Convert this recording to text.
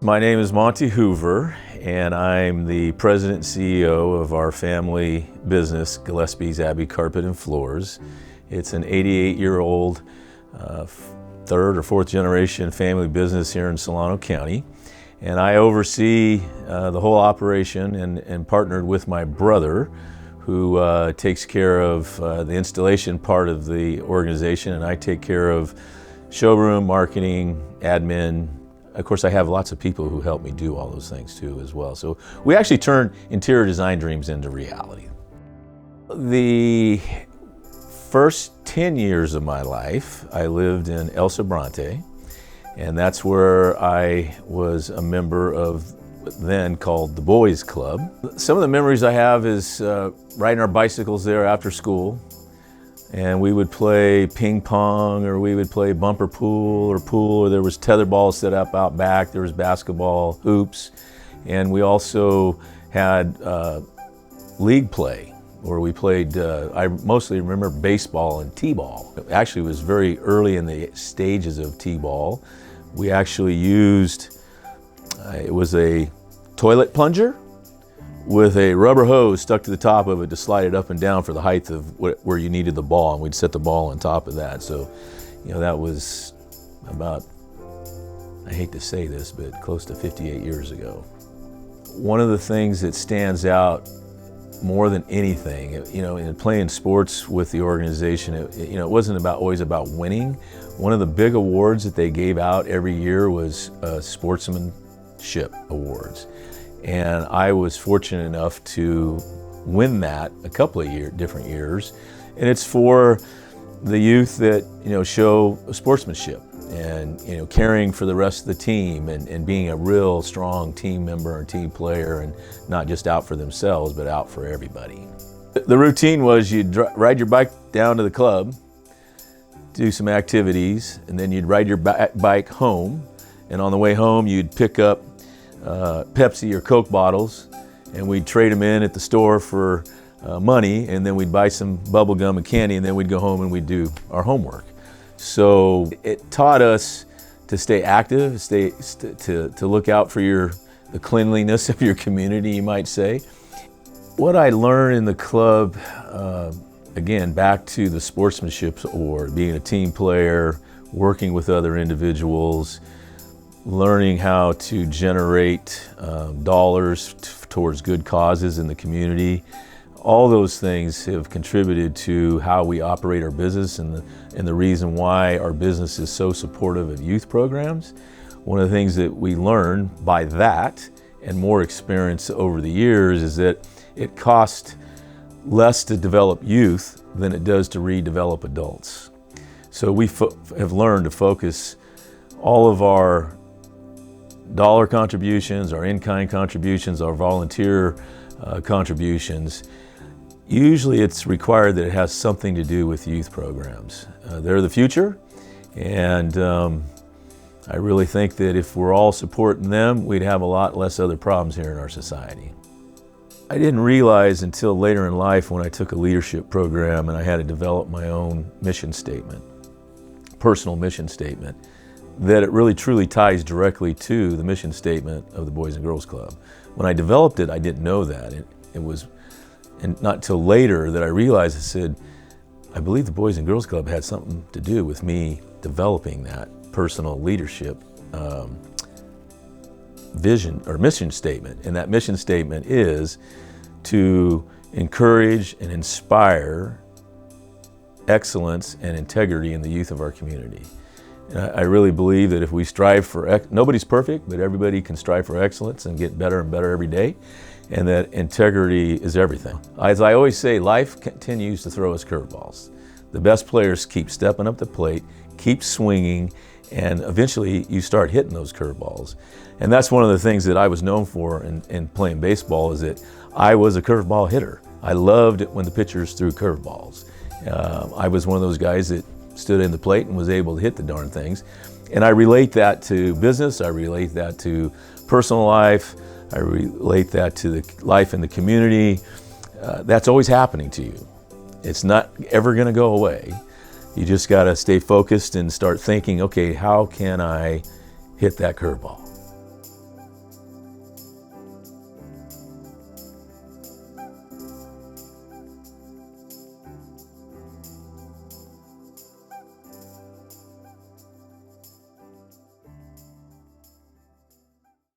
My name is Monte Hoover, and I'm the president and CEO of our family business, Gillespie's Abbey Carpet and Floors. It's an 88-year-old third or fourth generation family business here in Solano County. And I oversee the whole operation and partnered with my brother, who takes care of the installation part of the organization, and I take care of showroom, marketing, admin. Of course, I have lots of people who help me do all those things too as well. So we actually turn interior design dreams into reality. The first 10 years of my life, I lived in El Sobrante, and that's where I was a member of then called the Boys Club. Some of the memories I have is riding our bicycles there after school, and we would play ping pong, or we would play bumper pool, or there was tetherball set up out back, there was basketball hoops, and we also had league play, where we played, I mostly remember baseball and t-ball. Actually, it was very early in the stages of t-ball. We actually used, it was a toilet plunger with a rubber hose stuck to the top of it to slide it up and down for the height of where you needed the ball, and we'd set the ball on top of that. So, you know, that was about, I hate to say this, but close to 58 years ago. One of the things that stands out more than anything, you know, in playing sports with the organization, it wasn't always about winning. One of the big awards that they gave out every year was sportsmanship awards. And I was fortunate enough to win that a couple of different years. And it's for the youth that, you know, show sportsmanship and, you know, caring for the rest of the team and being a real strong team member and team player, and not just out for themselves, but out for everybody. The routine was you'd ride your bike down to the club, do some activities, and then you'd ride your bike home. And on the way home, you'd pick up Pepsi or Coke bottles, and we'd trade them in at the store for money, and then we'd buy some bubble gum and candy, and then we'd go home and we'd do our homework. So it taught us to stay active, to look out for the cleanliness of your community, you might say. What I learned in the club, again, back to the sportsmanship award, being a team player, working with other individuals, learning how to generate dollars towards good causes in the community. All those things have contributed to how we operate our business, and the reason why our business is so supportive of youth programs. One of the things that we learn by that and more experience over the years is that it costs less to develop youth than it does to redevelop adults. So we have learned to focus all of our dollar contributions, our in-kind contributions, our volunteer contributions. Usually it's required that it has something to do with youth programs. They're the future, and I really think that if we're all supporting them, we'd have a lot less other problems here in our society. I didn't realize until later in life, when I took a leadership program and I had to develop my own mission statement, personal mission statement, that it really truly ties directly to the mission statement of the Boys and Girls Club. When I developed it, I didn't know that. It was not till later that I realized, I said, I believe the Boys and Girls Club had something to do with me developing that personal leadership vision or mission statement. And that mission statement is to encourage and inspire excellence and integrity in the youth of our community. And I really believe that if we strive for, nobody's perfect, but everybody can strive for excellence and get better and better every day, and that integrity is everything. As I always say, life continues to throw us curveballs. The best players keep stepping up the plate, keep swinging, and eventually you start hitting those curveballs. And that's one of the things that I was known for in playing baseball, is that I was a curveball hitter. I loved it when the pitchers threw curveballs. I was one of those guys that stood in the plate and was able to hit the darn things. And I relate that to business, I relate that to personal life, I relate that to the life in the community. That's always happening to you. It's not ever gonna go away. You just gotta stay focused and start thinking, okay, how can I hit that curveball?